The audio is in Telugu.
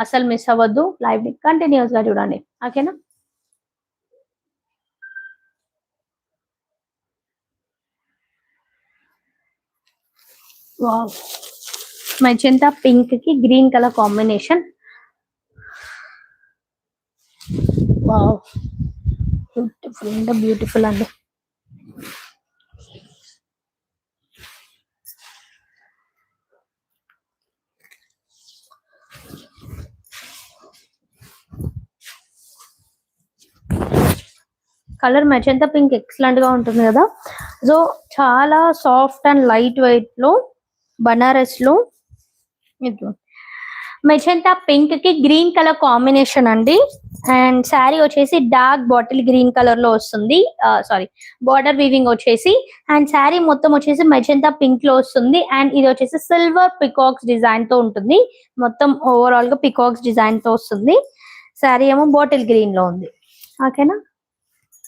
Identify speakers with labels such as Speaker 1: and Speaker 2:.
Speaker 1: అసలు మిస్ అవ్వద్దు, లైవ్ ని కంటిన్యూస్ గా చూడండి. ఓకేనా? వావ్, మెజెంటా పింక్ కి green colour combination. Wow, beautiful అంటే బ్యూటిఫుల్ అండి. కలర్ మెజెంటా పింక్ ఎక్సలెంట్ గా ఉంటుంది కదా. సో చాలా సాఫ్ట్ అండ్ లైట్ వెయిట్ లో బనారస్ లో మెజెంటా పింక్ కి గ్రీన్ కలర్ కాంబినేషన్ అండి. అండ్ శారీ వచ్చేసి డార్క్ బాటిల్ గ్రీన్ కలర్ లో వస్తుంది. సారీ, బార్డర్ వీవింగ్ వచ్చేసి. అండ్ శారీ మొత్తం వచ్చేసి మెజెంటా పింక్ లో వస్తుంది. అండ్ ఇది వచ్చేసి సిల్వర్ పికాక్స్ డిజైన్ తో ఉంటుంది. మొత్తం ఓవరాల్ గా పికాక్స్ డిజైన్ తో వస్తుంది. శారీ ఏమో బాటిల్ గ్రీన్ లో ఉంది. ఓకేనా?